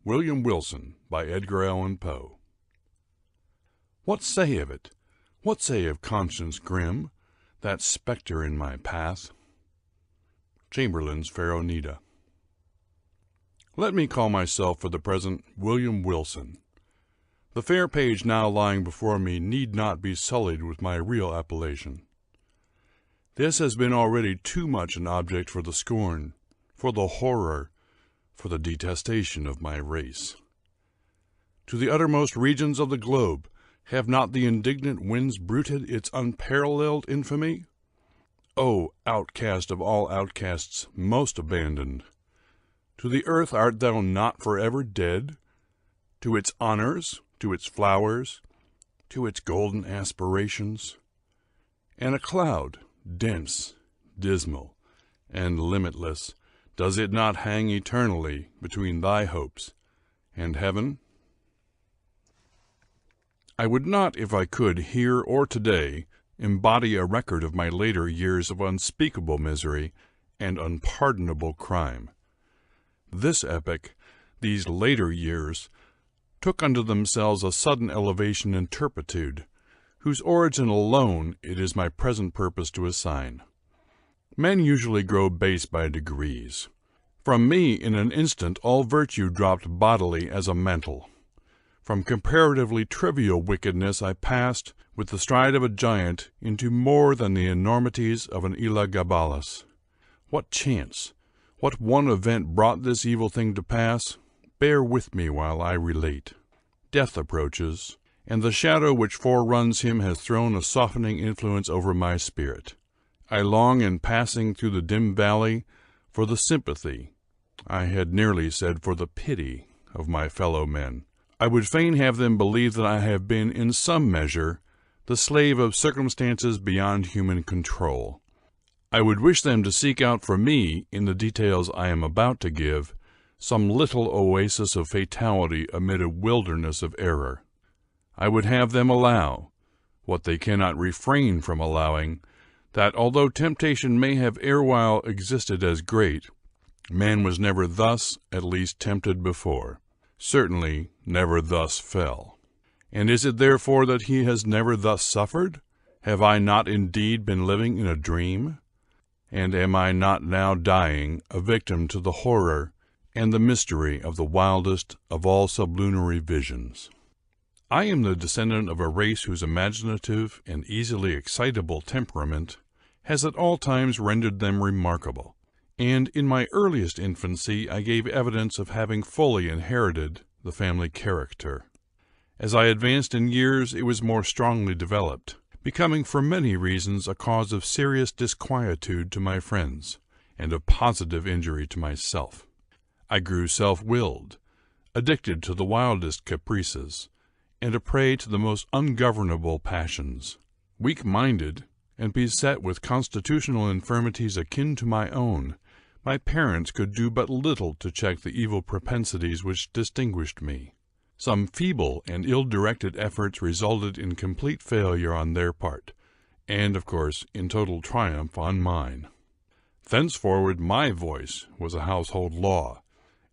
William Wilson, by Edgar Allan Poe. What say of it? What say of conscience grim, that spectre in my path? Chamberlain's Pharonida. Let me call myself for the present William Wilson. The fair page now lying before me need not be sullied with my real appellation. This has been already too much an object for the scorn, for the horror, for the detestation of my race. To the uttermost regions of the globe have not the indignant winds bruited its unparalleled infamy? O outcast of all outcasts, most abandoned! To the earth art thou not forever dead? To its honors, to its flowers, to its golden aspirations? And a cloud, dense, dismal, and limitless, does it not hang eternally between thy hopes and heaven? I would not, if I could, here or today, embody a record of my later years of unspeakable misery and unpardonable crime. This epoch, these later years, took unto themselves a sudden elevation in turpitude, whose origin alone it is my present purpose to assign. Men usually grow base by degrees. From me in an instant all virtue dropped bodily as a mantle. From comparatively trivial wickedness I passed, with the stride of a giant, into more than the enormities of an Elagabalus. What chance, what one event brought this evil thing to pass? Bear with me while I relate. Death approaches, and the shadow which foreruns him has thrown a softening influence over my spirit. I long in passing through the dim valley for the sympathy, I had nearly said for the pity, of my fellow men. I would fain have them believe that I have been, in some measure, the slave of circumstances beyond human control. I would wish them to seek out for me, in the details I am about to give, some little oasis of fatality amid a wilderness of error. I would have them allow, what they cannot refrain from allowing, that although temptation may have erewhile existed as great, man was never thus, at least, tempted before, certainly never thus fell. And is it therefore that he has never thus suffered? Have I not indeed been living in a dream? And am I not now dying, a victim to the horror and the mystery of the wildest of all sublunary visions? I am the descendant of a race whose imaginative and easily excitable temperament has at all times rendered them remarkable, and in my earliest infancy I gave evidence of having fully inherited the family character. As I advanced in years it was more strongly developed, becoming for many reasons a cause of serious disquietude to my friends, and of positive injury to myself. I grew self-willed, addicted to the wildest caprices, and a prey to the most ungovernable passions. Weak-minded, and beset with constitutional infirmities akin to my own, my parents could do but little to check the evil propensities which distinguished me. Some feeble and ill-directed efforts resulted in complete failure on their part, and, of course, in total triumph on mine. Thenceforward my voice was a household law,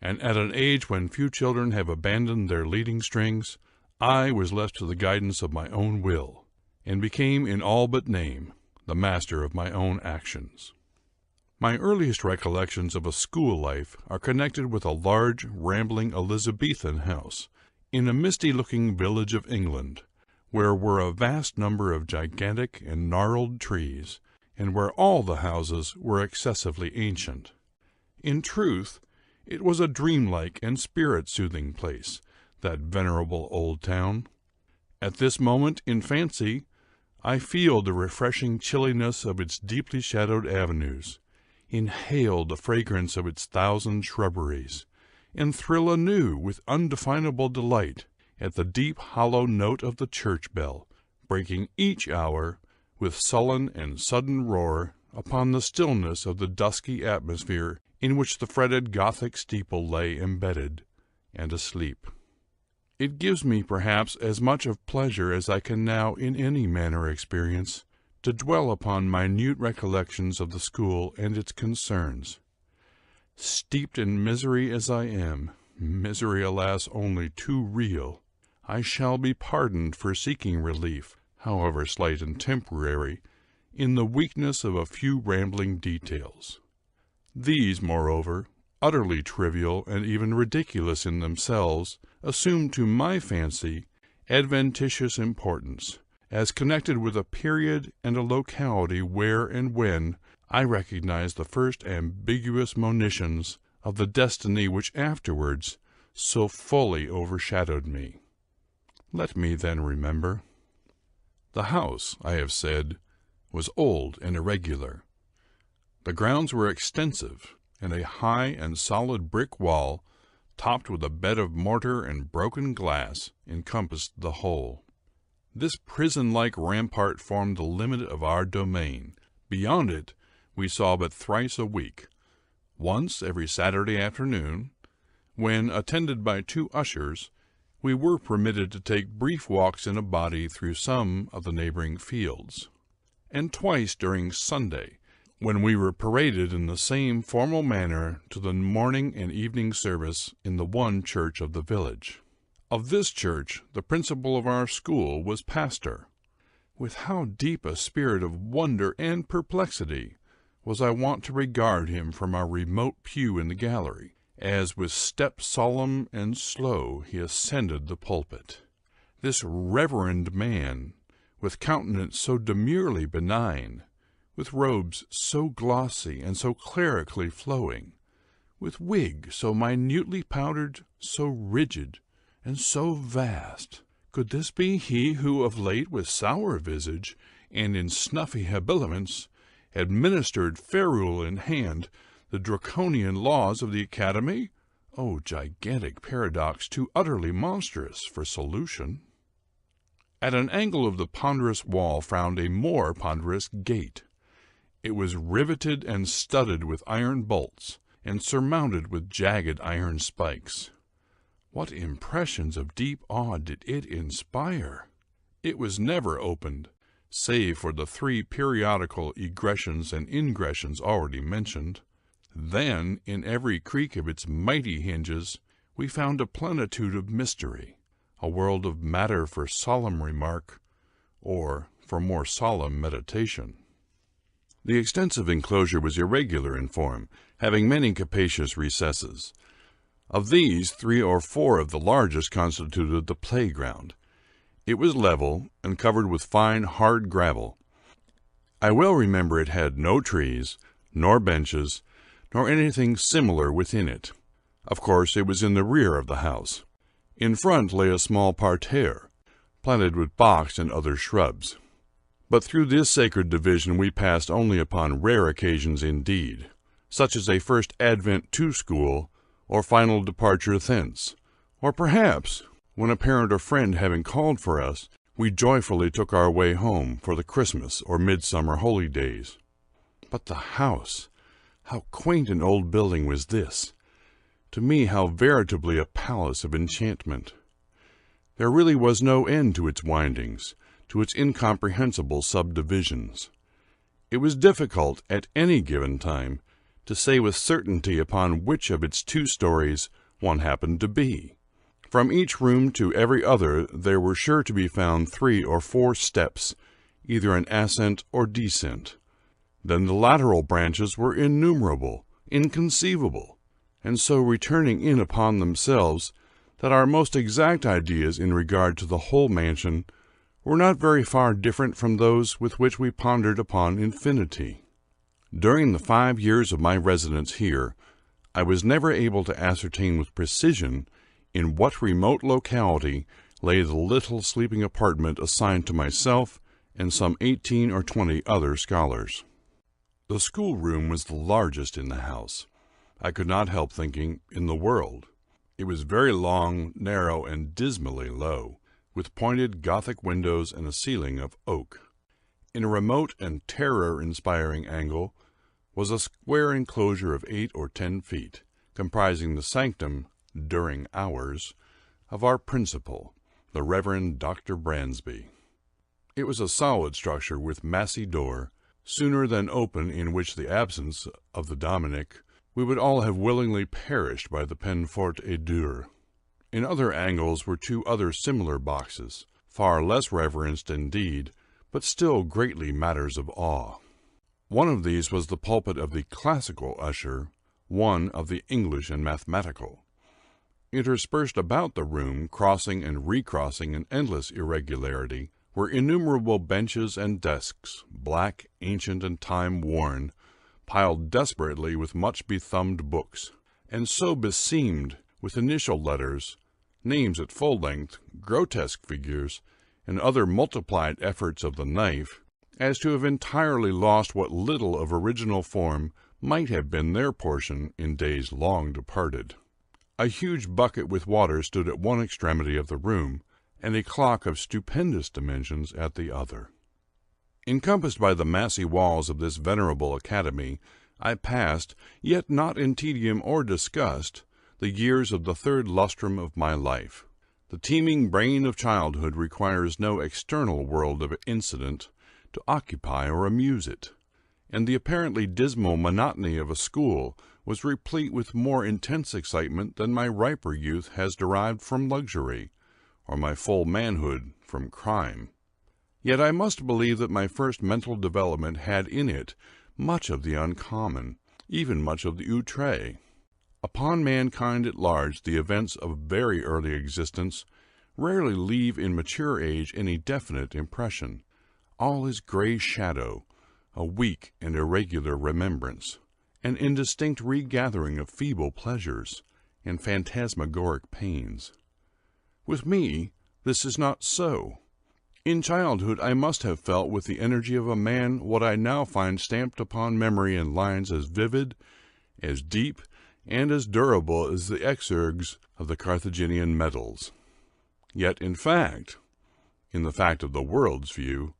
and at an age when few children have abandoned their leading strings, I was left to the guidance of my own will, and became in all but name the master of my own actions. My earliest recollections of a school life are connected with a large, rambling Elizabethan house in a misty-looking village of England, where were a vast number of gigantic and gnarled trees, and where all the houses were excessively ancient. In truth, it was a dreamlike and spirit-soothing place, that venerable old town. At this moment, in fancy, I feel the refreshing chilliness of its deeply shadowed avenues, inhale the fragrance of its thousand shrubberies, and thrill anew with undefinable delight at the deep hollow note of the church bell, breaking each hour with sullen and sudden roar upon the stillness of the dusky atmosphere in which the fretted Gothic steeple lay embedded and asleep. It gives me, perhaps, as much of pleasure as I can now in any manner experience, to dwell upon minute recollections of the school and its concerns. Steeped in misery as I am, misery, alas, only too real. I shall be pardoned for seeking relief, however slight and temporary, in the weakness of a few rambling details. These, moreover, utterly trivial and even ridiculous in themselves, assume to my fancy adventitious importance, as connected with a period and a locality where and when I recognize the first ambiguous monitions of the destiny which afterwards so fully overshadowed me. Let me then remember. The house, I have said, was old and irregular. The grounds were extensive, and a high and solid brick wall, topped with a bed of mortar and broken glass, encompassed the whole. This prison-like rampart formed the limit of our domain. Beyond it we saw but thrice a week, once every Saturday afternoon, when, attended by 2 ushers, we were permitted to take brief walks in a body through some of the neighboring fields, and twice during Sunday, when we were paraded in the same formal manner to the morning and evening service in the one church of the village. Of this church the principal of our school was pastor. With how deep a spirit of wonder and perplexity was I wont to regard him from our remote pew in the gallery, as with step solemn and slow he ascended the pulpit. This reverend man, with countenance so demurely benign, with robes so glossy and so clerically flowing, with wig so minutely powdered, so rigid, and so vast, could this be he who of late with sour visage and in snuffy habiliments administered, ferule in hand, the draconian laws of the Academy? O gigantic paradox, too utterly monstrous for solution! At an angle of the ponderous wall frowned a more ponderous gate. It was riveted and studded with iron bolts, and surmounted with jagged iron spikes. What impressions of deep awe did it inspire! It was never opened, save for the 3 periodical egressions and ingressions already mentioned. Then, in every creak of its mighty hinges, we found a plenitude of mystery, a world of matter for solemn remark, or for more solemn meditation. The extensive enclosure was irregular in form, having many capacious recesses. Of these, 3 or 4 of the largest constituted the playground. It was level, and covered with fine, hard gravel. I well remember it had no trees, nor benches, nor anything similar within it. Of course, it was in the rear of the house. In front lay a small parterre, planted with box and other shrubs. But through this sacred division we passed only upon rare occasions indeed, such as a first advent to school, or final departure thence, or perhaps, when a parent or friend having called for us, we joyfully took our way home for the Christmas or midsummer holy days. But the house! How quaint an old building was this! To me, how veritably a palace of enchantment! There really was no end to its windings, to its incomprehensible subdivisions. It was difficult, at any given time, to say with certainty upon which of its 2 stories one happened to be. From each room to every other there were sure to be found 3 or 4 steps, either an ascent or descent. Then the lateral branches were innumerable, inconceivable, and so returning in upon themselves, that our most exact ideas in regard to the whole mansion were not very far different from those with which we pondered upon infinity. During the 5 years of my residence here, I was never able to ascertain with precision in what remote locality lay the little sleeping apartment assigned to myself and some 18 or 20 other scholars. The schoolroom was the largest in the house. I could not help thinking, in the world. It was very long, narrow, and dismally low, with pointed Gothic windows and a ceiling of oak. In a remote and terror-inspiring angle was a square enclosure of 8 or 10 feet, comprising the sanctum, during hours, of our principal, the Reverend Dr. Bransby. It was a solid structure with massy door, sooner than open, in which the absence of the Dominic we would all have willingly perished by the peine forte et dure. In other angles were two other similar boxes, far less reverenced indeed, but still greatly matters of awe. One of these was the pulpit of the classical usher, one of the English and mathematical. Interspersed about the room, crossing and recrossing in endless irregularity, were innumerable benches and desks, black, ancient, and time-worn, piled desperately with much bethumbed books, and so beseamed with initial letters, names at full length, grotesque figures, and other multiplied efforts of the knife, as to have entirely lost what little of original form might have been their portion in days long departed. A huge bucket with water stood at one extremity of the room, and a clock of stupendous dimensions at the other. Encompassed by the massy walls of this venerable academy, I passed, yet not in tedium or disgust, the years of the third lustrum of my life. The teeming brain of childhood requires no external world of incident to occupy or amuse it, and the apparently dismal monotony of a school was replete with more intense excitement than my riper youth has derived from luxury, or my full manhood from crime. Yet I must believe that my first mental development had in it much of the uncommon, even much of the outré. Upon mankind at large the events of very early existence rarely leave in mature age any definite impression. All is gray shadow, a weak and irregular remembrance, an indistinct regathering of feeble pleasures, and phantasmagoric pains. With me this is not so. In childhood I must have felt with the energy of a man what I now find stamped upon memory in lines as vivid, as deep, and as durable as the exurgs of the Carthaginian medals. Yet in the fact of the world's view,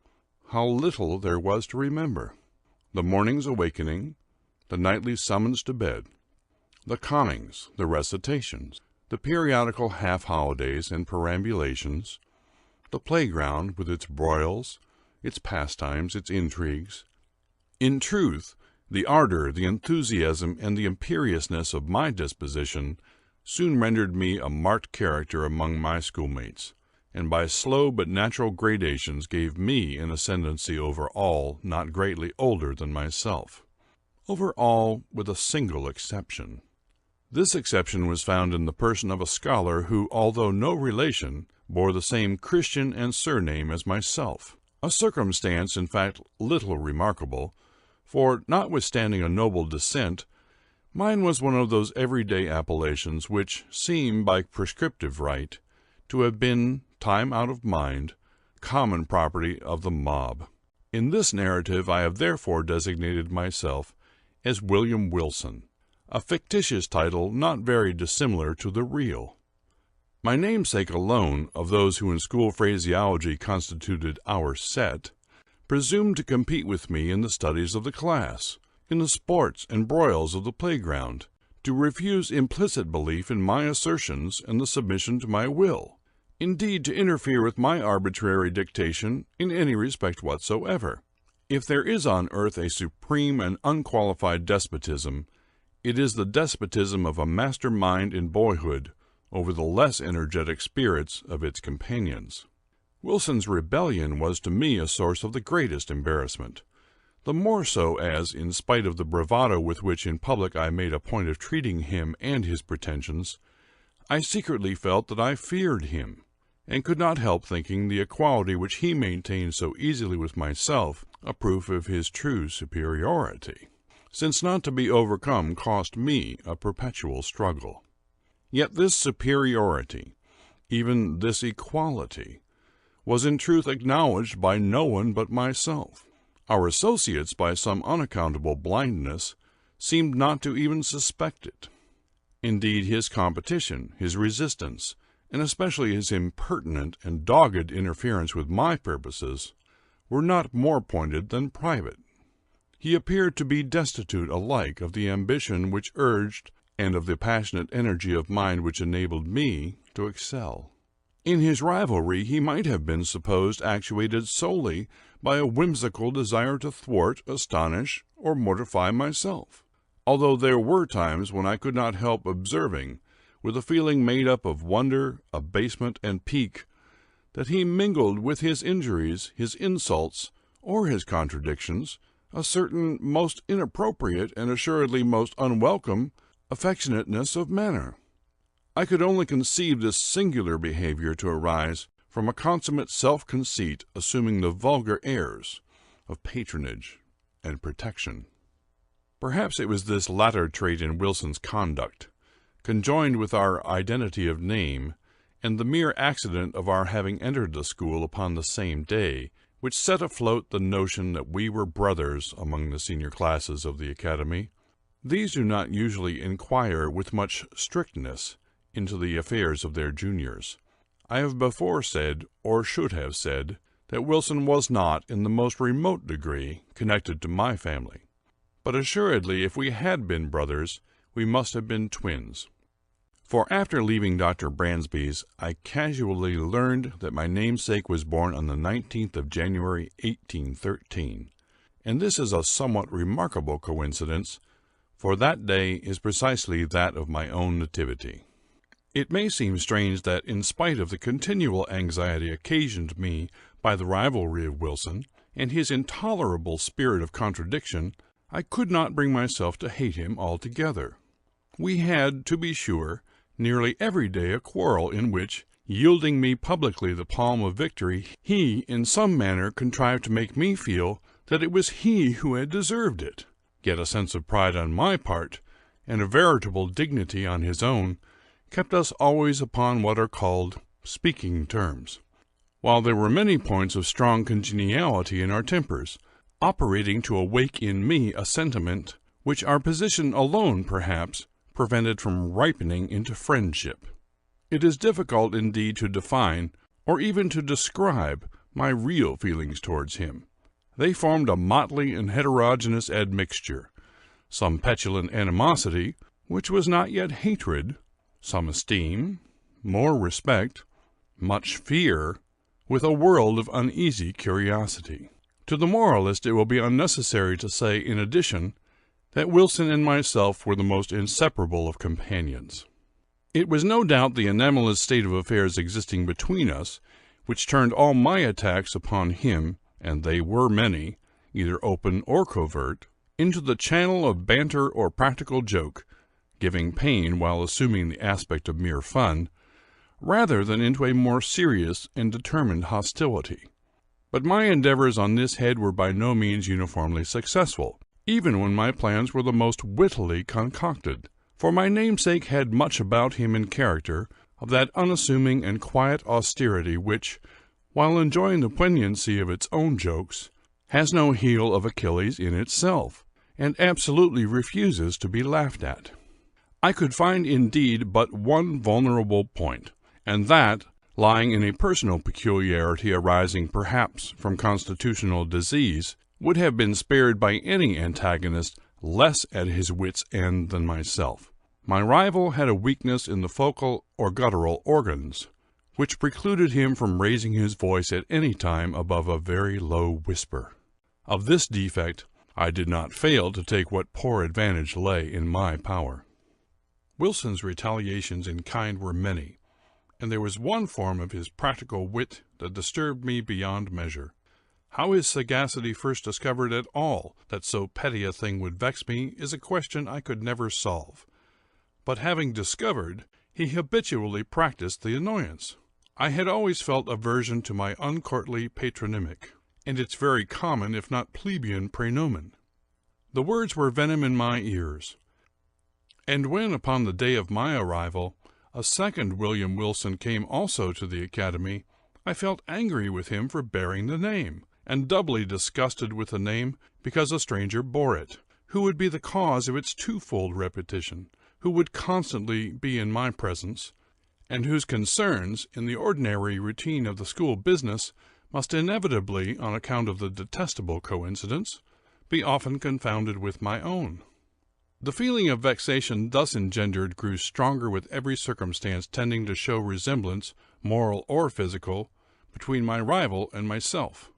how little there was to remember. The morning's awakening, the nightly summons to bed, the connings, the recitations, the periodical half-holidays and perambulations, the playground with its broils, its pastimes, its intrigues. In truth, the ardor, the enthusiasm, and the imperiousness of my disposition soon rendered me a marked character among my schoolmates, and by slow but natural gradations gave me an ascendancy over all not greatly older than myself. Over all with a single exception. This exception was found in the person of a scholar who, although no relation, bore the same Christian and surname as myself, a circumstance, in fact, little remarkable, for, notwithstanding a noble descent, mine was one of those everyday appellations which seem, by prescriptive right, to have been, time out of mind, common property of the mob. In this narrative I have therefore designated myself as William Wilson, a fictitious title not very dissimilar to the real. My namesake alone, of those who in school phraseology constituted our set, presumed to compete with me in the studies of the class, in the sports and broils of the playground, to refuse implicit belief in my assertions and the submission to my will, indeed to interfere with my arbitrary dictation in any respect whatsoever. If there is on earth a supreme and unqualified despotism, it is the despotism of a master mind in boyhood over the less energetic spirits of its companions. Wilson's rebellion was to me a source of the greatest embarrassment, the more so as, in spite of the bravado with which in public I made a point of treating him and his pretensions, I secretly felt that I feared him, and could not help thinking the equality which he maintained so easily with myself a proof of his true superiority, since not to be overcome cost me a perpetual struggle. Yet this superiority, even this equality, was in truth acknowledged by no one but myself. Our associates, by some unaccountable blindness, seemed not to even suspect it. Indeed, his competition, his resistance, and especially his impertinent and dogged interference with my purposes, were not more pointed than private. He appeared to be destitute alike of the ambition which urged and of the passionate energy of mind which enabled me to excel. In his rivalry he might have been supposed actuated solely by a whimsical desire to thwart, astonish, or mortify myself. although there were times when I could not help observing, with a feeling made up of wonder, abasement, and pique, that he mingled with his injuries, his insults, or his contradictions, a certain most inappropriate and assuredly most unwelcome affectionateness of manner. I could only conceive this singular behavior to arise from a consummate self-conceit assuming the vulgar airs of patronage and protection. Perhaps it was this latter trait in Wilson's conduct, conjoined with our identity of name, and the mere accident of our having entered the school upon the same day, which set afloat the notion that we were brothers among the senior classes of the academy. These do not usually inquire with much strictness into the affairs of their juniors. I have before said, or should have said, that Wilson was not, in the most remote degree, connected to my family. But assuredly, if we had been brothers, we must have been twins. For after leaving Dr. Bransby's, I casually learned that my namesake was born on the 19th of January, 1813, and this is a somewhat remarkable coincidence, for that day is precisely that of my own nativity. It may seem strange that, in spite of the continual anxiety occasioned me by the rivalry of Wilson, and his intolerable spirit of contradiction, I could not bring myself to hate him altogether. We had, to be sure, nearly every day a quarrel in which, yielding me publicly the palm of victory, he in some manner contrived to make me feel that it was he who had deserved it. Yet a sense of pride on my part, and a veritable dignity on his own, kept us always upon what are called speaking terms, while there were many points of strong congeniality in our tempers, operating to awake in me a sentiment which our position alone, perhaps, prevented from ripening into friendship. It is difficult indeed to define, or even to describe, my real feelings towards him. They formed a motley and heterogeneous admixture, some petulant animosity, which was not yet hatred, some esteem, more respect, much fear, with a world of uneasy curiosity. To the moralist it will be unnecessary to say, in addition, that Wilson and myself were the most inseparable of companions. It was no doubt the anomalous state of affairs existing between us which turned all my attacks upon him, and they were many, either open or covert, into the channel of banter or practical joke, giving pain while assuming the aspect of mere fun, rather than into a more serious and determined hostility. But my endeavors on this head were by no means uniformly successful, even when my plans were the most wittily concocted, for my namesake had much about him in character of that unassuming and quiet austerity which, while enjoying the poignancy of its own jokes, has no heel of Achilles in itself, and absolutely refuses to be laughed at. I could find indeed but one vulnerable point, and that, lying in a personal peculiarity arising perhaps from constitutional disease, would have been spared by any antagonist less at his wit's end than myself. My rival had a weakness in the vocal or guttural organs, which precluded him from raising his voice at any time above a very low whisper. Of this defect I did not fail to take what poor advantage lay in my power. Wilson's retaliations in kind were many, and there was one form of his practical wit that disturbed me beyond measure. How his sagacity first discovered at all that so petty a thing would vex me is a question I could never solve. But having discovered, he habitually practiced the annoyance. I had always felt aversion to my uncourtly patronymic, and its very common, if not plebeian, praenomen. The words were venom in my ears. And when, upon the day of my arrival, a second William Wilson came also to the academy, I felt angry with him for bearing the name, and doubly disgusted with the name because a stranger bore it, who would be the cause of its twofold repetition, who would constantly be in my presence, and whose concerns, in the ordinary routine of the school business, must inevitably, on account of the detestable coincidence, be often confounded with my own. The feeling of vexation thus engendered grew stronger with every circumstance tending to show resemblance, moral or physical, between my rival and myself.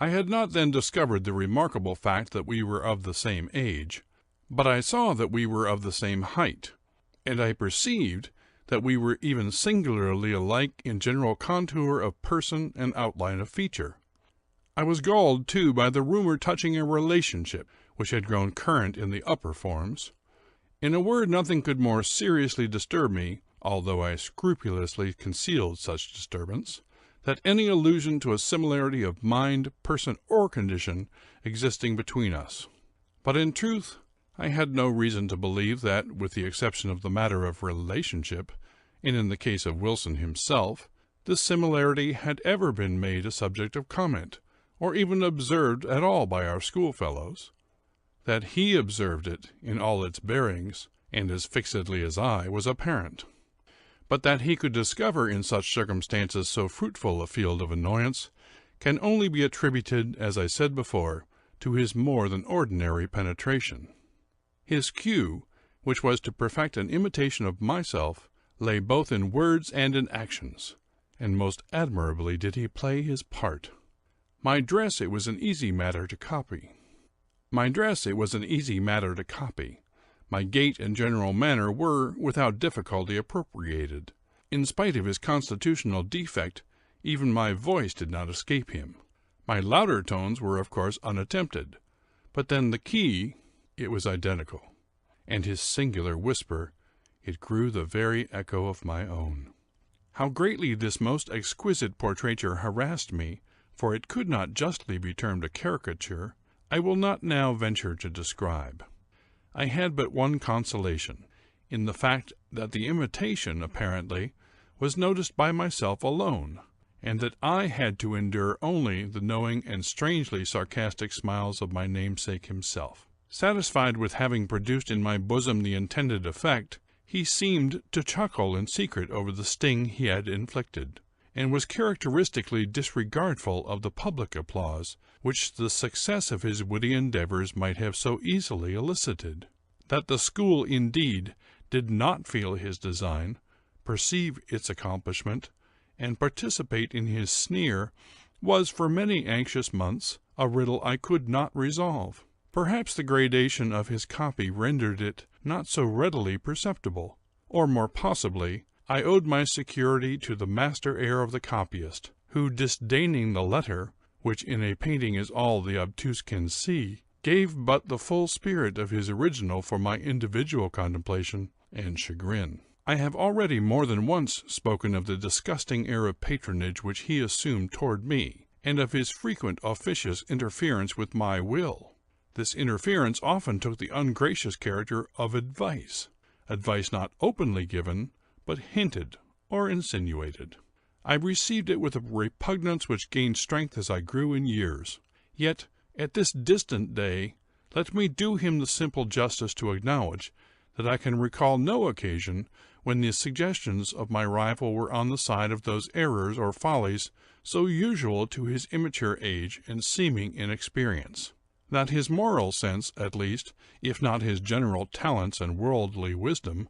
I had not then discovered the remarkable fact that we were of the same age, But I saw that we were of the same height, and I perceived that we were even singularly alike in general contour of person and outline of feature. I was galled, too, by the rumor touching a relationship which had grown current in the upper forms. In a word, nothing could more seriously disturb me, although I scrupulously concealed such disturbance, than any allusion to a similarity of mind, person, or condition existing between us. But in truth, I had no reason to believe that, with the exception of the matter of relationship, and in the case of Wilson himself, this similarity had ever been made a subject of comment, or even observed at all by our schoolfellows. That he observed it in all its bearings, and as fixedly as I, was apparent. But that he could discover in such circumstances so fruitful a field of annoyance can only be attributed, as I said before, to his more than ordinary penetration. His cue, which was to perfect an imitation of myself, lay both in words and in actions, and most admirably did he play his part. My dress it was an easy matter to copy. My gait and general manner were, without difficulty, appropriated. In spite of his constitutional defect, even my voice did not escape him. My louder tones were, of course, unattempted, but then the key, it was identical, and his singular whisper, it grew the very echo of my own. How greatly this most exquisite portraiture harassed me, for it could not justly be termed a caricature, I will not now venture to describe. I had but one consolation, in the fact that the imitation, apparently, was noticed by myself alone, and that I had to endure only the knowing and strangely sarcastic smiles of my namesake himself. Satisfied with having produced in my bosom the intended effect, he seemed to chuckle in secret over the sting he had inflicted, and was characteristically disregardful of the public applause which the success of his witty endeavors might have so easily elicited. That the school, indeed, did not feel his design, perceive its accomplishment, and participate in his sneer, was for many anxious months a riddle I could not resolve. Perhaps the gradation of his copy rendered it not so readily perceptible, or more possibly, I owed my security to the master air of the copyist, who, disdaining the letter, which in a painting is all the obtuse can see, gave but the full spirit of his original for my individual contemplation and chagrin. I have already more than once spoken of the disgusting air of patronage which he assumed toward me, and of his frequent officious interference with my will. This interference often took the ungracious character of advice not openly given, but hinted or insinuated. I received it with a repugnance which gained strength as I grew in years. Yet, at this distant day, let me do him the simple justice to acknowledge that I can recall no occasion when the suggestions of my rival were on the side of those errors or follies so usual to his immature age and seeming inexperience. That his moral sense, at least, if not his general talents and worldly wisdom,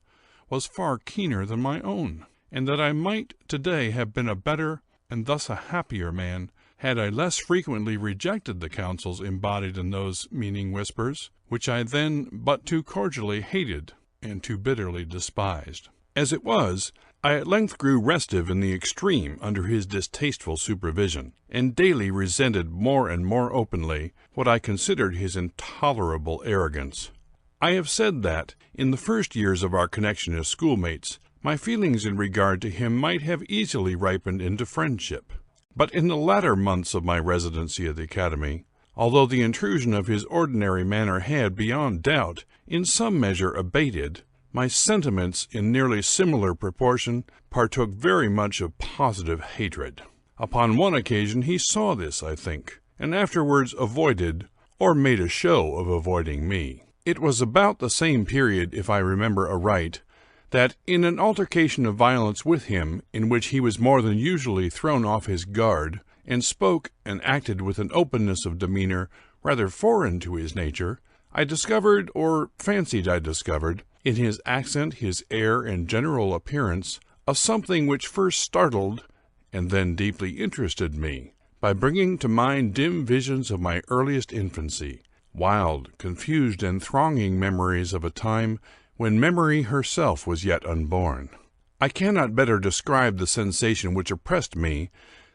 was far keener than my own, and that I might today have been a better and thus a happier man had I less frequently rejected the counsels embodied in those meaning whispers, which I then but too cordially hated and too bitterly despised. As it was, I at length grew restive in the extreme under his distasteful supervision, and daily resented more and more openly what I considered his intolerable arrogance. I have said that, in the first years of our connection as schoolmates, my feelings in regard to him might have easily ripened into friendship. But in the latter months of my residency at the academy, although the intrusion of his ordinary manner had, beyond doubt, in some measure abated, my sentiments, in nearly similar proportion, partook very much of positive hatred. Upon one occasion he saw this, I think, and afterwards avoided, or made a show of avoiding me. It was about the same period, if I remember aright, that in an altercation of violence with him, in which he was more than usually thrown off his guard, and spoke and acted with an openness of demeanor rather foreign to his nature, I discovered, or fancied I discovered, in his accent, his air, and general appearance, a something which first startled and then deeply interested me, by bringing to mind dim visions of my earliest infancy, wild, confused, and thronging memories of a time when memory herself was yet unborn. I cannot better describe the sensation which oppressed me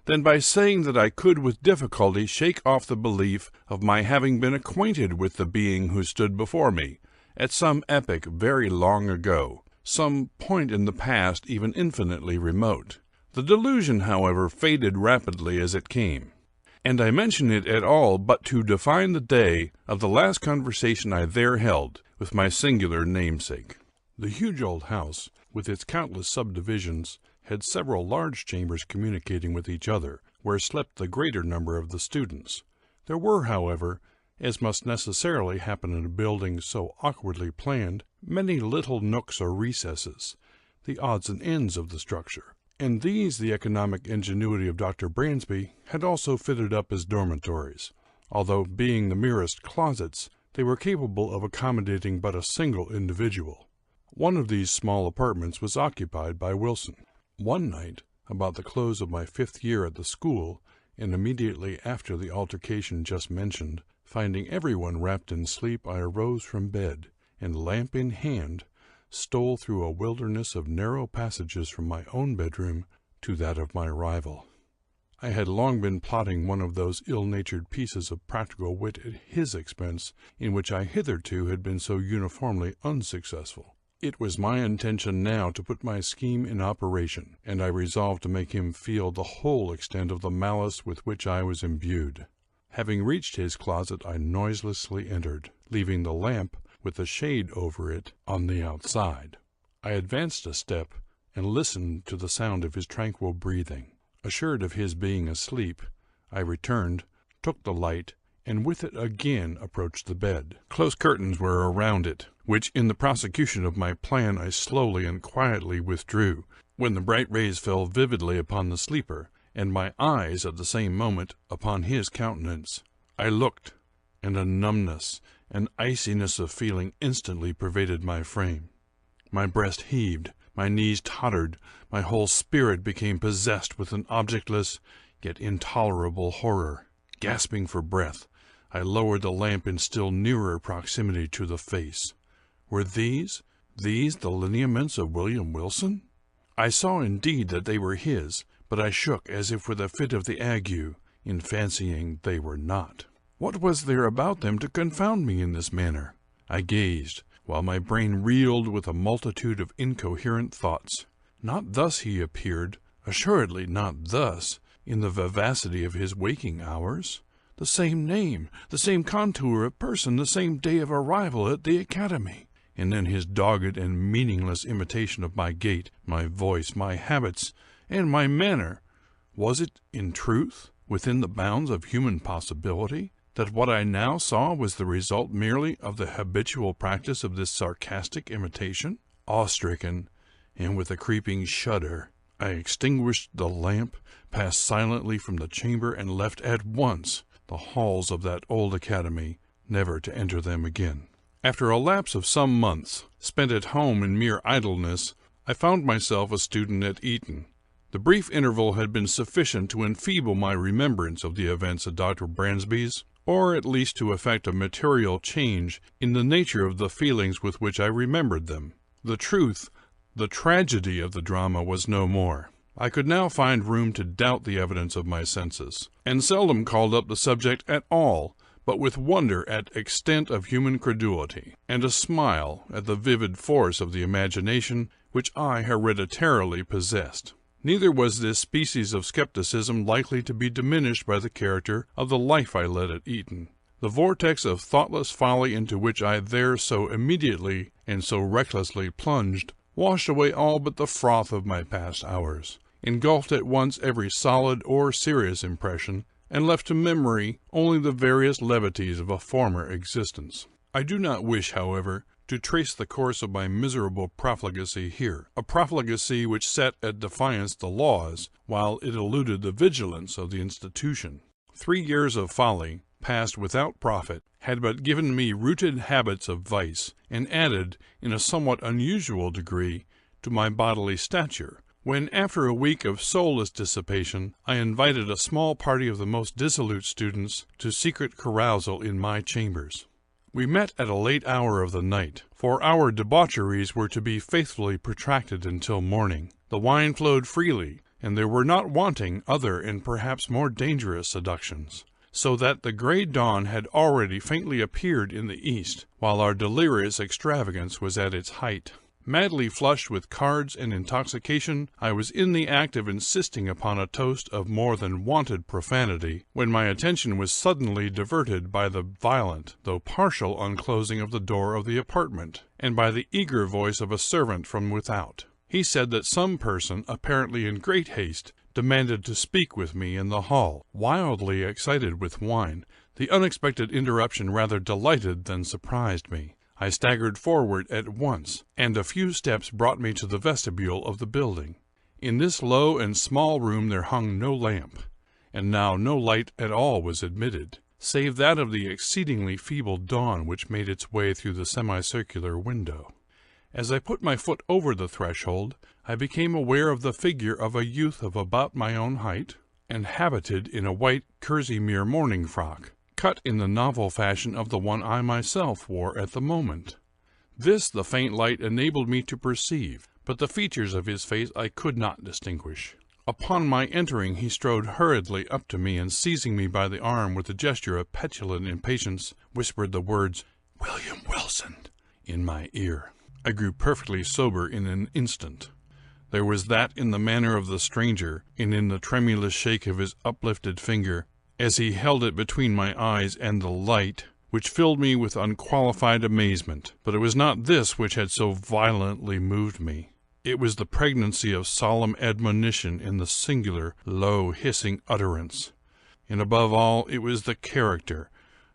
than by saying that I could with difficulty shake off the belief of my having been acquainted with the being who stood before me, at some epoch very long ago, some point in the past even infinitely remote. The delusion, however, faded rapidly as it came, and I mention it at all but to define the day of the last conversation I there held with my singular namesake. The huge old house, with its countless subdivisions, had several large chambers communicating with each other, where slept the greater number of the students. There were, however, as must necessarily happen in a building so awkwardly planned, many little nooks or recesses, the odds and ends of the structure, and these the economic ingenuity of Dr. Bransby had also fitted up as dormitories, although, being the merest closets, they were capable of accommodating but a single individual. One of these small apartments was occupied by Wilson. One night, about the close of my 5th year at the school, and immediately after the altercation just mentioned, finding everyone wrapped in sleep, I arose from bed, and, lamp in hand, stole through a wilderness of narrow passages from my own bedroom to that of my rival. I had long been plotting one of those ill-natured pieces of practical wit at his expense, in which I hitherto had been so uniformly unsuccessful. It was my intention now to put my scheme in operation, and I resolved to make him feel the whole extent of the malice with which I was imbued. Having reached his closet, I noiselessly entered, leaving the lamp, with the shade over it, on the outside. I advanced a step, and listened to the sound of his tranquil breathing. Assured of his being asleep, I returned, took the light, and with it again approached the bed. Close curtains were around it, which in the prosecution of my plan I slowly and quietly withdrew, when the bright rays fell vividly upon the sleeper, and my eyes at the same moment upon his countenance. I looked, and a numbness, an iciness of feeling instantly pervaded my frame. My breast heaved, my knees tottered, my whole spirit became possessed with an objectless, yet intolerable horror. Gasping for breath, I lowered the lamp in still nearer proximity to the face. Were these the lineaments of William Wilson? I saw indeed that they were his, but I shook as if with a fit of the ague, in fancying they were not. What was there about them to confound me in this manner? I gazed, while my brain reeled with a multitude of incoherent thoughts. Not thus he appeared, assuredly not thus, in the vivacity of his waking hours. The same name, the same contour of person, the same day of arrival at the academy. And then his dogged and meaningless imitation of my gait, my voice, my habits, and my manner. Was it, in truth, within the bounds of human possibility, that what I now saw was the result merely of the habitual practice of this sarcastic imitation? Awe-stricken, and with a creeping shudder, I extinguished the lamp, passed silently from the chamber, and left at once the halls of that old academy, never to enter them again. After a lapse of some months, spent at home in mere idleness, I found myself a student at Eton. The brief interval had been sufficient to enfeeble my remembrance of the events at Dr. Bransby's, or at least to effect a material change in the nature of the feelings with which I remembered them. The truth, the tragedy of the drama was no more. I could now find room to doubt the evidence of my senses, and seldom called up the subject at all, but with wonder at extent of human credulity, and a smile at the vivid force of the imagination which I hereditarily possessed. Neither was this species of skepticism likely to be diminished by the character of the life I led at Eton. The vortex of thoughtless folly into which I there so immediately and so recklessly plunged washed away all but the froth of my past hours, engulfed at once every solid or serious impression, and left to memory only the various levities of a former existence. I do not wish, however, to trace the course of my miserable profligacy here, a profligacy which set at defiance the laws, while it eluded the vigilance of the institution. 3 years of folly, passed without profit, had but given me rooted habits of vice, and added, in a somewhat unusual degree, to my bodily stature, when, after a week of soulless dissipation, I invited a small party of the most dissolute students to secret carousal in my chambers. We met at a late hour of the night, for our debaucheries were to be faithfully protracted until morning. The wine flowed freely, and there were not wanting other and perhaps more dangerous seductions, so that the gray dawn had already faintly appeared in the east, while our delirious extravagance was at its height. Madly flushed with cards and intoxication, I was in the act of insisting upon a toast of more than wonted profanity, when my attention was suddenly diverted by the violent, though partial, unclosing of the door of the apartment, and by the eager voice of a servant from without. He said that some person, apparently in great haste, demanded to speak with me in the hall. Wildly excited with wine, the unexpected interruption rather delighted than surprised me. I staggered forward at once, and a few steps brought me to the vestibule of the building. In this low and small room there hung no lamp, and now no light at all was admitted, save that of the exceedingly feeble dawn which made its way through the semicircular window. As I put my foot over the threshold, I became aware of the figure of a youth of about my own height, and habited in a white kerseymere morning frock, cut in the novel fashion of the one I myself wore at the moment. This the faint light enabled me to perceive, but the features of his face I could not distinguish. Upon my entering, he strode hurriedly up to me, and seizing me by the arm with a gesture of petulant impatience, whispered the words, "William Wilson," in my ear. I grew perfectly sober in an instant. There was that in the manner of the stranger, and in the tremulous shake of his uplifted finger, as he held it between my eyes and the light, which filled me with unqualified amazement. But it was not this which had so violently moved me. It was the pregnancy of solemn admonition in the singular, low, hissing utterance. And above all, it was the character,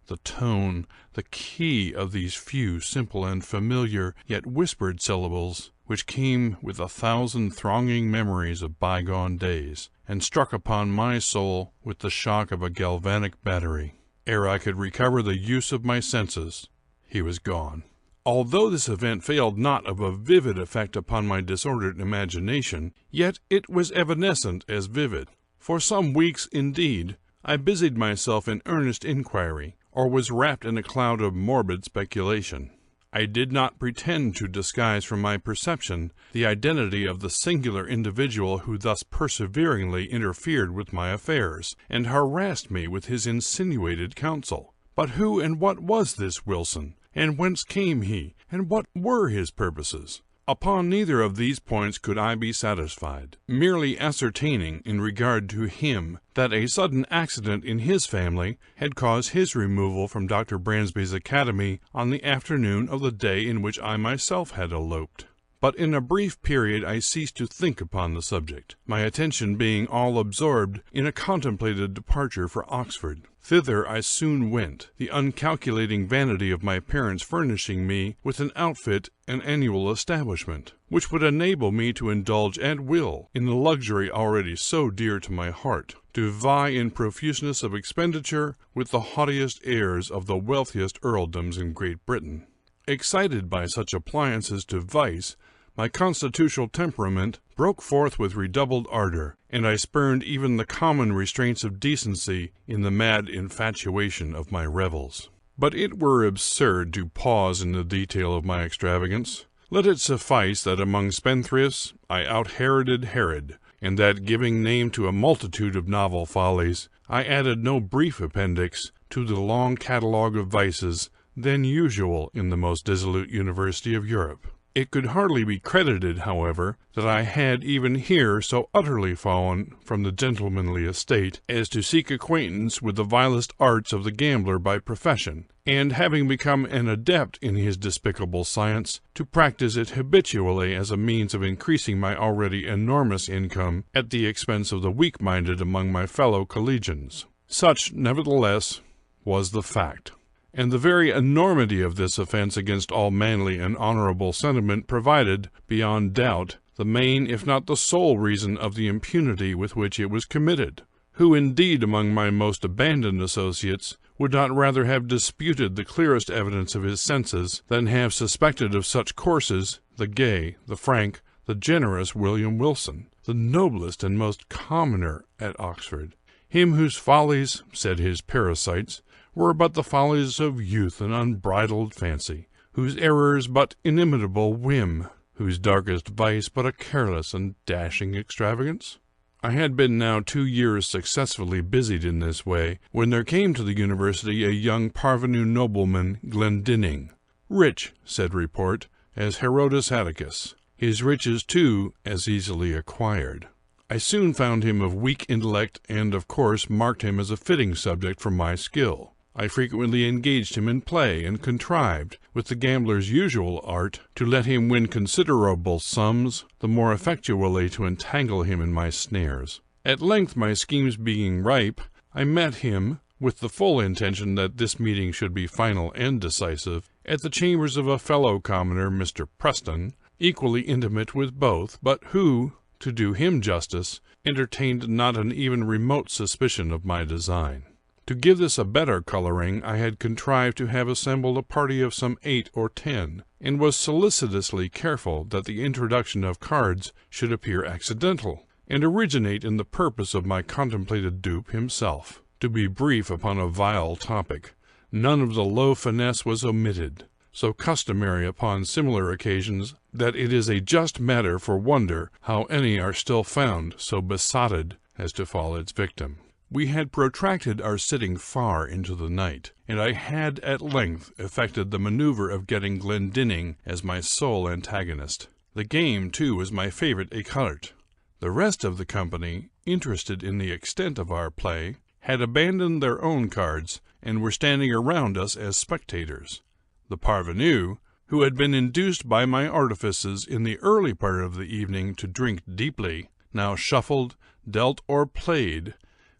the tone, the key of these few, simple and familiar, yet whispered syllables, which came with 1,000 thronging memories of bygone days, and struck upon my soul with the shock of a galvanic battery. Ere I could recover the use of my senses, he was gone. Although this event failed not of a vivid effect upon my disordered imagination, yet it was evanescent as vivid. For some weeks, indeed, I busied myself in earnest inquiry, or was wrapped in a cloud of morbid speculation. I did not pretend to disguise from my perception the identity of the singular individual who thus perseveringly interfered with my affairs, and harassed me with his insinuated counsel. But who and what was this Wilson, and whence came he, and what were his purposes? Upon neither of these points could I be satisfied, merely ascertaining, in regard to him, that a sudden accident in his family had caused his removal from Dr. Bransby's academy on the afternoon of the day in which I myself had eloped. But in a brief period I ceased to think upon the subject, my attention being all absorbed in a contemplated departure for Oxford. Thither I soon went, the uncalculating vanity of my parents furnishing me with an outfit and annual establishment, which would enable me to indulge at will in the luxury already so dear to my heart, to vie in profuseness of expenditure with the haughtiest heirs of the wealthiest earldoms in Great Britain. Excited by such appliances to vice, my constitutional temperament broke forth with redoubled ardor, and I spurned even the common restraints of decency in the mad infatuation of my revels. But it were absurd to pause in the detail of my extravagance. Let it suffice that among spendthrifts I out-Heroded Herod, and that, giving name to a multitude of novel follies, I added no brief appendix to the long catalogue of vices then usual in the most dissolute university of Europe. It could hardly be credited, however, that I had even here so utterly fallen from the gentlemanly estate as to seek acquaintance with the vilest arts of the gambler by profession, and, having become an adept in his despicable science, to practice it habitually as a means of increasing my already enormous income at the expense of the weak-minded among my fellow collegians. Such, nevertheless, was the fact. And the very enormity of this offense against all manly and honorable sentiment provided, beyond doubt, the main, if not the sole reason of the impunity with which it was committed. Who indeed among my most abandoned associates would not rather have disputed the clearest evidence of his senses than have suspected of such courses the gay, the frank, the generous William Wilson, the noblest and most commoner at Oxford, him whose follies, said his parasites, were but the follies of youth and unbridled fancy, whose errors but inimitable whim, whose darkest vice but a careless and dashing extravagance? I had been now 2 years successfully busied in this way, when there came to the university a young parvenu nobleman, Glendinning, rich, said report, as Herodes Atticus, his riches, too, as easily acquired. I soon found him of weak intellect, and, of course, marked him as a fitting subject for my skill. I frequently engaged him in play, and contrived, with the gambler's usual art, to let him win considerable sums, the more effectually to entangle him in my snares. At length, my schemes being ripe, I met him, with the full intention that this meeting should be final and decisive, at the chambers of a fellow commoner, Mr. Preston, equally intimate with both, but who, to do him justice, entertained not an even remote suspicion of my design. To give this a better coloring, I had contrived to have assembled a party of some 8 or 10, and was solicitously careful that the introduction of cards should appear accidental, and originate in the purpose of my contemplated dupe himself. To be brief upon a vile topic, none of the low finesse was omitted, so customary upon similar occasions that it is a just matter for wonder how any are still found so besotted as to fall its victim. We had protracted our sitting far into the night, and I had at length effected the maneuver of getting Glendinning as my sole antagonist. The game, too, was my favorite écarte. The rest of the company, interested in the extent of our play, had abandoned their own cards, and were standing around us as spectators. The parvenu, who had been induced by my artifices in the early part of the evening to drink deeply, now shuffled, dealt, or played,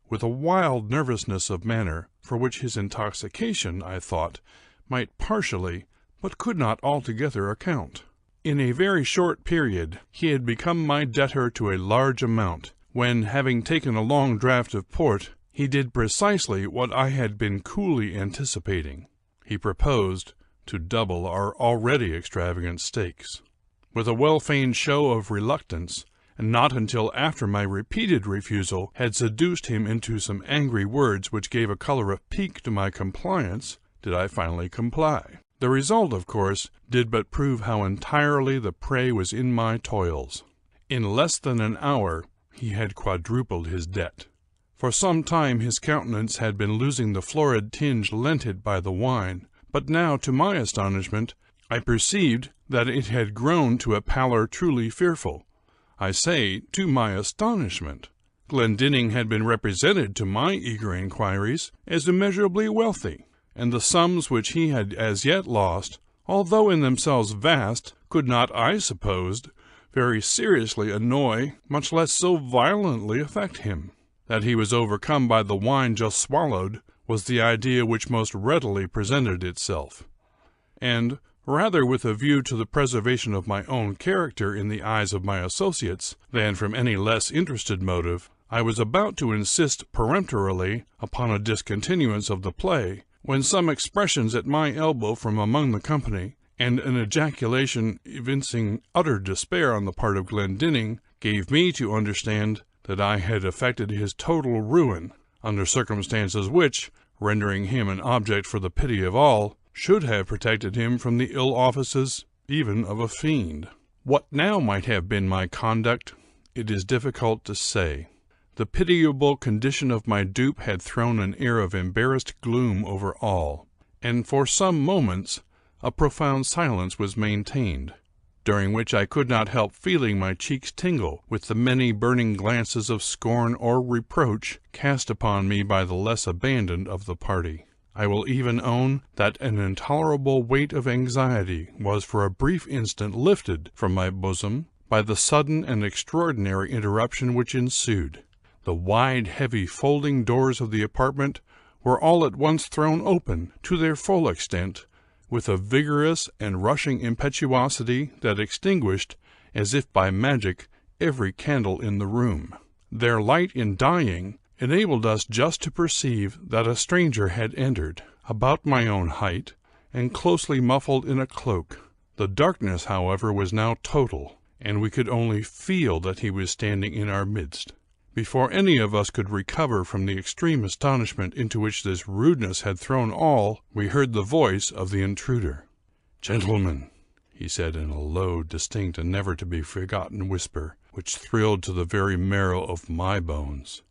with a wild nervousness of manner, for which his intoxication, I thought, might partially, but could not altogether account. In a very short period he had become my debtor to a large amount, when, having taken a long draught of port, he did precisely what I had been coolly anticipating. He proposed to double our already extravagant stakes. With a well-feigned show of reluctance, and not until after my repeated refusal had seduced him into some angry words which gave a color of pique to my compliance, did I finally comply. The result, of course, did but prove how entirely the prey was in my toils. In less than an hour he had quadrupled his debt. For some time his countenance had been losing the florid tinge lent it by the wine, but now, to my astonishment, I perceived that it had grown to a pallor truly fearful. I say, to my astonishment. Glendinning had been represented to my eager inquiries as immeasurably wealthy, and the sums which he had as yet lost, although in themselves vast, could not, I supposed, very seriously annoy, much less so violently affect him. That he was overcome by the wine just swallowed was the idea which most readily presented itself, and, rather with a view to the preservation of my own character in the eyes of my associates than from any less interested motive, I was about to insist peremptorily upon a discontinuance of the play, when some expressions at my elbow from among the company, and an ejaculation evincing utter despair on the part of Glendinning, gave me to understand that I had effected his total ruin, under circumstances which, rendering him an object for the pity of all, should have protected him from the ill offices even of a fiend. What now might have been my conduct, it is difficult to say. The pitiable condition of my dupe had thrown an air of embarrassed gloom over all, and for some moments a profound silence was maintained, during which I could not help feeling my cheeks tingle with the many burning glances of scorn or reproach cast upon me by the less abandoned of the party. I will even own that an intolerable weight of anxiety was for a brief instant lifted from my bosom by the sudden and extraordinary interruption which ensued. The wide, heavy, folding doors of the apartment were all at once thrown open to their full extent, with a vigorous and rushing impetuosity that extinguished, as if by magic, every candle in the room. Their light in dying enabled us just to perceive that a stranger had entered, about my own height, and closely muffled in a cloak. The darkness, however, was now total, and we could only feel that he was standing in our midst. Before any of us could recover from the extreme astonishment into which this rudeness had thrown all, we heard the voice of the intruder. "Gentlemen," he said in a low, distinct, and never-to-be-forgotten whisper, which thrilled to the very marrow of my bones,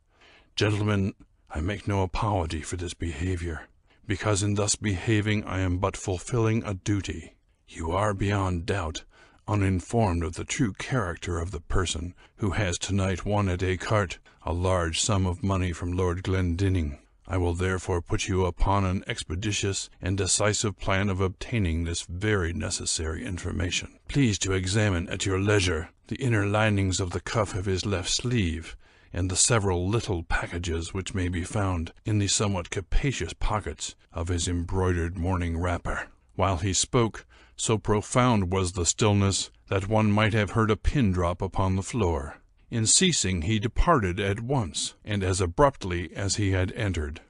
"gentlemen, I make no apology for this behavior, because in thus behaving I am but fulfilling a duty. You are, beyond doubt, uninformed of the true character of the person who has tonight won at écarté a large sum of money from Lord Glendinning. I will therefore put you upon an expeditious and decisive plan of obtaining this very necessary information. Please to examine at your leisure the inner linings of the cuff of his left sleeve, and the several little packages which may be found in the somewhat capacious pockets of his embroidered morning wrapper." While he spoke, so profound was the stillness that one might have heard a pin drop upon the floor. In ceasing, he departed at once, and as abruptly as he had entered.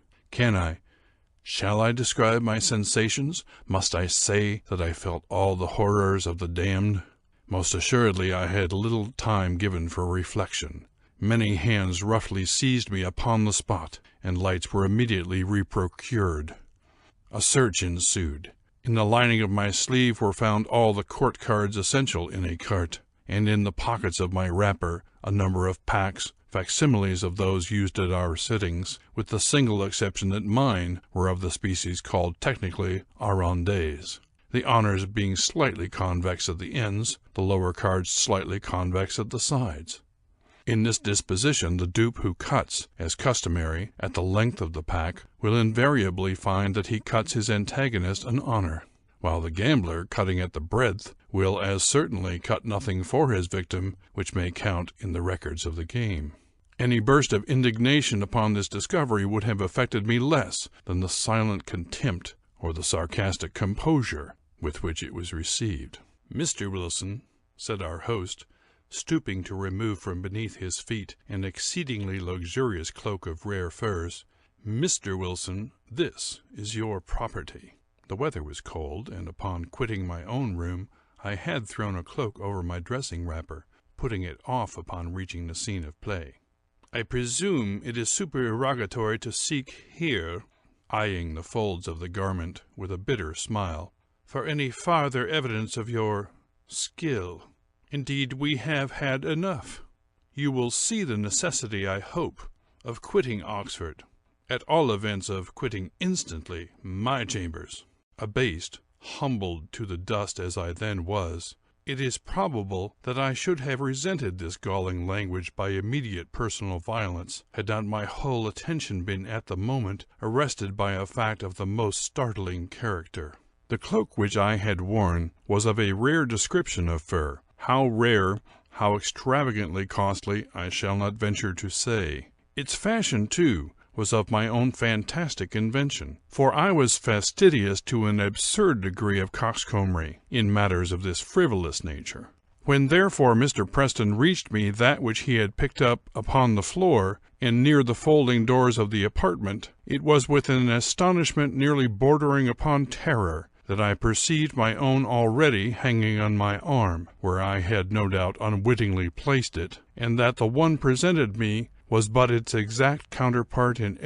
Shall I describe my sensations? Must I say that I felt all the horrors of the damned? Most assuredly I had little time given for reflection. Many hands roughly seized me upon the spot, and lights were immediately reprocured. A search ensued. In the lining of my sleeve were found all the court cards essential in écarté, and in the pockets of my wrapper a number of packs, facsimiles of those used at our sittings, with the single exception that mine were of the species called technically arrondes, the honors being slightly convex at the ends, the lower cards slightly convex at the sides. In this disposition, the dupe who cuts, as customary, at the length of the pack, will invariably find that he cuts his antagonist an honor, while the gambler, cutting at the breadth, will as certainly cut nothing for his victim which may count in the records of the game. Any burst of indignation upon this discovery would have affected me less than the silent contempt or the sarcastic composure with which it was received. "Mr. Wilson," said our host, stooping to remove from beneath his feet an exceedingly luxurious cloak of rare furs, "Mr. Wilson, this is your property." The weather was cold, and upon quitting my own room I had thrown a cloak over my dressing wrapper, putting it off upon reaching the scene of play. "I presume it is supererogatory to seek here," eyeing the folds of the garment with a bitter smile, "for any farther evidence of your skill. Indeed, we have had enough. You will see the necessity, I hope, of quitting Oxford, at all events of quitting instantly my chambers." Abased, humbled to the dust as I then was, it is probable that I should have resented this galling language by immediate personal violence, had not my whole attention been at the moment arrested by a fact of the most startling character. The cloak which I had worn was of a rare description of fur. How rare, how extravagantly costly, I shall not venture to say. Its fashion, too, was of my own fantastic invention, for I was fastidious to an absurd degree of coxcombry in matters of this frivolous nature. When therefore Mr. Preston reached me that which he had picked up upon the floor, and near the folding doors of the apartment, it was with an astonishment nearly bordering upon terror that I perceived my own already hanging on my arm, where I had no doubt unwittingly placed it, and that the one presented me was but its exact counterpart in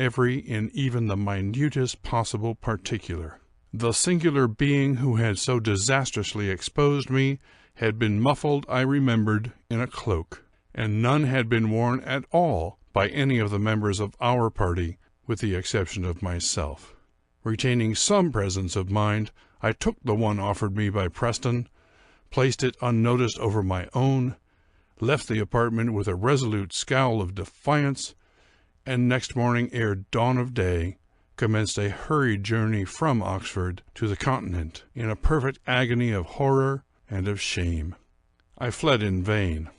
even the minutest possible particular. The singular being who had so disastrously exposed me had been muffled, I remembered, in a cloak, and none had been worn at all by any of the members of our party, with the exception of myself. Retaining some presence of mind, I took the one offered me by Preston, placed it unnoticed over my own, left the apartment with a resolute scowl of defiance, and next morning, ere dawn of day, commenced a hurried journey from Oxford to the Continent, in a perfect agony of horror and of shame. I fled in vain.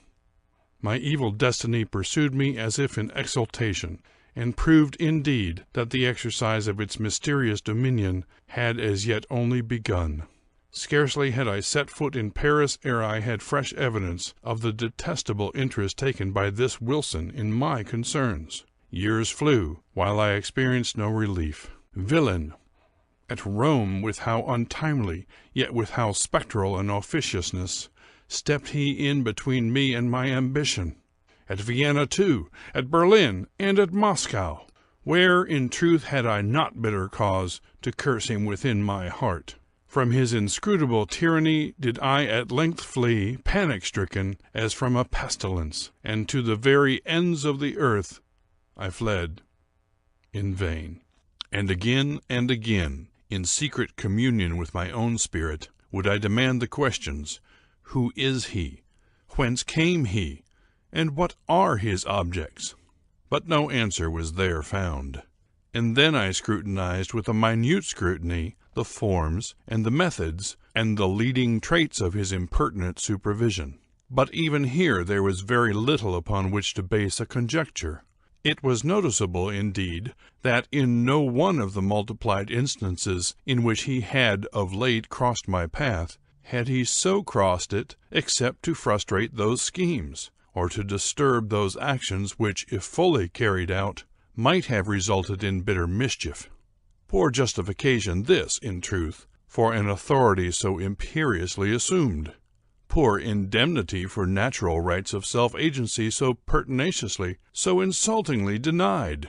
My evil destiny pursued me as if in exultation, and proved indeed that the exercise of its mysterious dominion had as yet only begun. Scarcely had I set foot in Paris ere I had fresh evidence of the detestable interest taken by this Wilson in my concerns. Years flew, while I experienced no relief. Villain! At Rome, with how untimely, yet with how spectral an officiousness, stepped he in between me and my ambition. at Vienna too, at Berlin, and at Moscow. Where, in truth, had I not bitter cause to curse him within my heart? From his inscrutable tyranny did I at length flee, panic-stricken, as from a pestilence, and to the very ends of the earth I fled in vain. And again, in secret communion with my own spirit, would I demand the questions, who is he? Whence came he? And what are his objects? But no answer was there found. And then I scrutinized with a minute scrutiny the forms and the methods and the leading traits of his impertinent supervision. But even here there was very little upon which to base a conjecture. It was noticeable, indeed, that in no one of the multiplied instances in which he had of late crossed my path had he so crossed it except to frustrate those schemes, or to disturb those actions which, if fully carried out, might have resulted in bitter mischief. Poor justification this, in truth, for an authority so imperiously assumed. Poor indemnity for natural rights of self-agency so pertinaciously, so insultingly denied.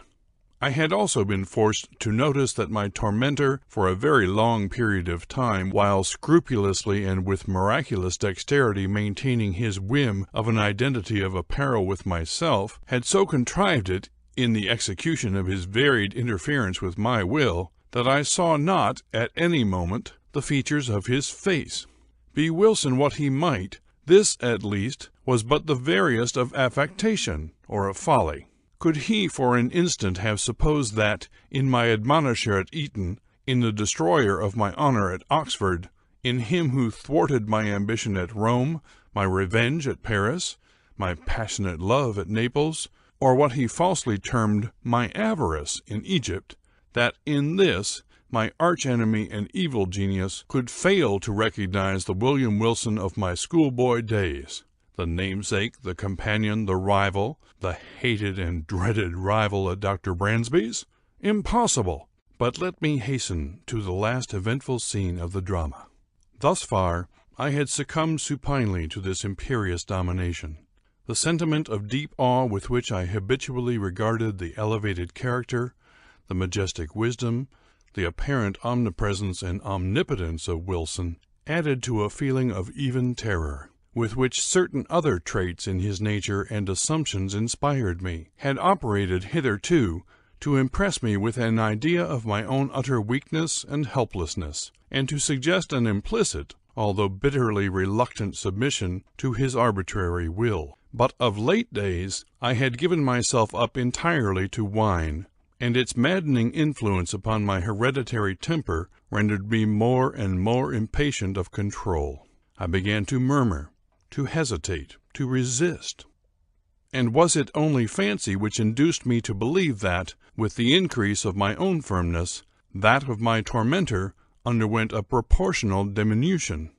I had also been forced to notice that my tormentor, for a very long period of time, while scrupulously and with miraculous dexterity maintaining his whim of an identity of apparel with myself, had so contrived it, in the execution of his varied interference with my will, that I saw not, at any moment, the features of his face. Be Wilson what he might, this, at least, was but the veriest of affectation, or of folly. Could he for an instant have supposed that, in my admonisher at Eton, in the destroyer of my honor at Oxford, in him who thwarted my ambition at Rome, my revenge at Paris, my passionate love at Naples, or what he falsely termed my avarice in Egypt, that in this, my arch-enemy and evil genius, could fail to recognize the William Wilson of my schoolboy days, the namesake, the companion, the rival, the hated and dreaded rival at Dr. Bransby's? Impossible! But let me hasten to the last eventful scene of the drama. Thus far, I had succumbed supinely to this imperious domination. The sentiment of deep awe with which I habitually regarded the elevated character, the majestic wisdom, the apparent omnipresence and omnipotence of Wilson, added to a feeling of even terror, with which certain other traits in his nature and assumptions inspired me, had operated hitherto to impress me with an idea of my own utter weakness and helplessness, and to suggest an implicit, although bitterly reluctant submission to his arbitrary will. But of late days I had given myself up entirely to wine, and its maddening influence upon my hereditary temper rendered me more and more impatient of control. I began to murmur, to hesitate, to resist. And was it only fancy which induced me to believe that, with the increase of my own firmness, that of my tormentor underwent a proportional diminution?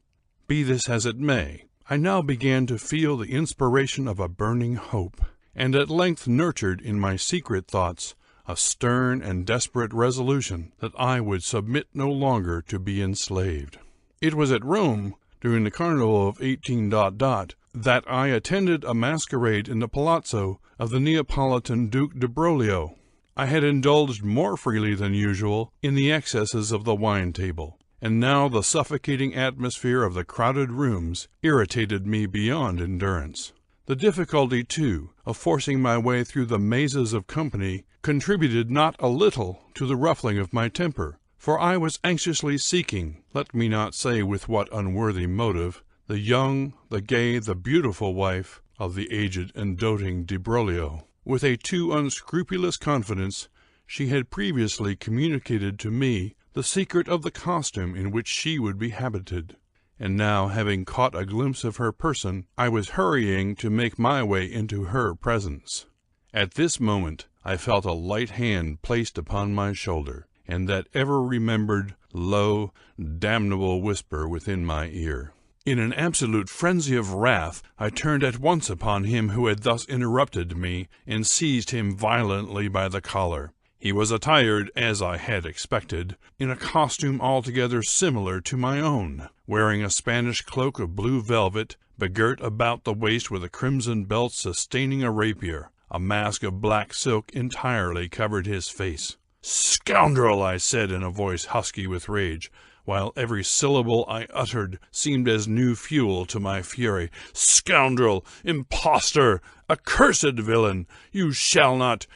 Be this as it may, I now began to feel the inspiration of a burning hope, and at length nurtured in my secret thoughts a stern and desperate resolution that I would submit no longer to be enslaved. It was at Rome, during the carnival of 18 that I attended a masquerade in the palazzo of the Neapolitan Duke de Broglio. I had indulged more freely than usual in the excesses of the wine table, and now the suffocating atmosphere of the crowded rooms irritated me beyond endurance. The difficulty, too, of forcing my way through the mazes of company contributed not a little to the ruffling of my temper, for I was anxiously seeking, let me not say with what unworthy motive, the young, the gay, the beautiful wife of the aged and doting de Broglio. With a too unscrupulous confidence, she had previously communicated to me the secret of the costume in which she would be habited, and now, having caught a glimpse of her person, I was hurrying to make my way into her presence. At this moment I felt a light hand placed upon my shoulder, and that ever-remembered, low, damnable whisper within my ear. In an absolute frenzy of wrath, I turned at once upon him who had thus interrupted me, and seized him violently by the collar. He was attired, as I had expected, in a costume altogether similar to my own, wearing a Spanish cloak of blue velvet, begirt about the waist with a crimson belt sustaining a rapier. A mask of black silk entirely covered his face. "Scoundrel!" I said in a voice husky with rage, while every syllable I uttered seemed as new fuel to my fury. "Scoundrel! Impostor! Accursed villain! You shall not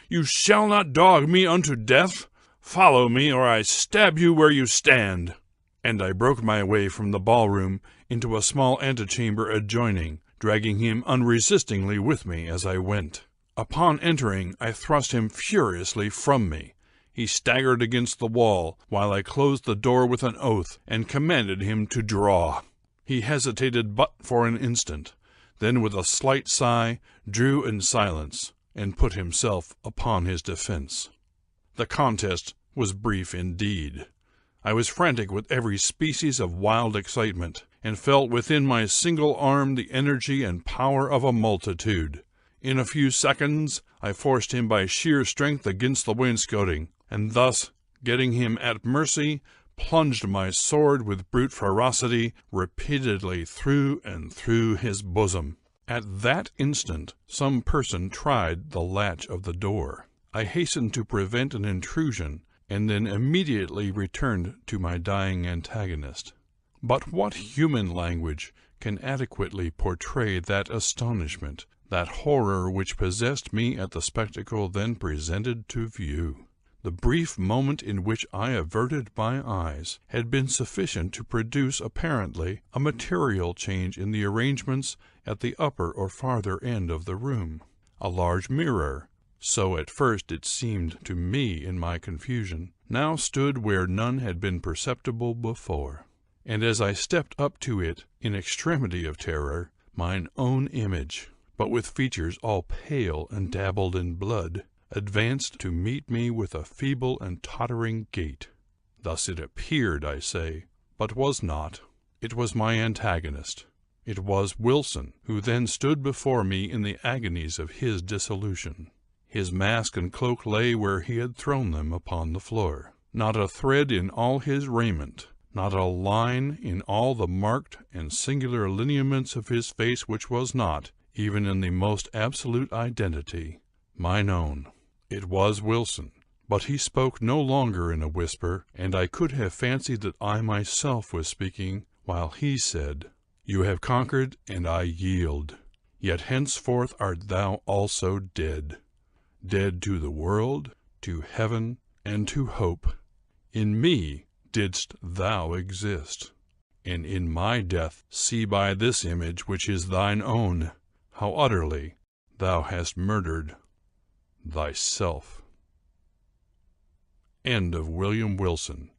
dog me unto death! Follow me, or I stab you where you stand!" And I broke my way from the ballroom into a small antechamber adjoining, dragging him unresistingly with me as I went. Upon entering, I thrust him furiously from me. He staggered against the wall, while I closed the door with an oath, and commanded him to draw. He hesitated but for an instant, then with a slight sigh drew in silence, and put himself upon his defense. The contest was brief indeed. I was frantic with every species of wild excitement, and felt within my single arm the energy and power of a multitude. In a few seconds I forced him by sheer strength against the wainscoting, and thus, getting him at mercy, plunged my sword with brute ferocity repeatedly through and through his bosom. At that instant some person tried the latch of the door. I hastened to prevent an intrusion, and then immediately returned to my dying antagonist. But what human language can adequately portray that astonishment, that horror which possessed me at the spectacle then presented to view? The brief moment in which I averted my eyes had been sufficient to produce apparently a material change in the arrangements at the upper or farther end of the room. A large mirror, so at first it seemed to me in my confusion, now stood where none had been perceptible before. And as I stepped up to it in extremity of terror, mine own image, but with features all pale and dabbled in blood, advanced to meet me with a feeble and tottering gait. Thus it appeared, I say, but was not. It was my antagonist. It was Wilson, who then stood before me in the agonies of his dissolution. His mask and cloak lay where he had thrown them upon the floor. Not a thread in all his raiment, not a line in all the marked and singular lineaments of his face which was not, even in the most absolute identity, mine own. It was Wilson, but he spoke no longer in a whisper, and I could have fancied that I myself was speaking, while he said, "You have conquered, and I yield. Yet henceforth art thou also dead. Dead to the world, to heaven, and to hope. In me didst thou exist, and in my death see by this image which is thine own, how utterly thou hast murdered thyself." End of William Wilson.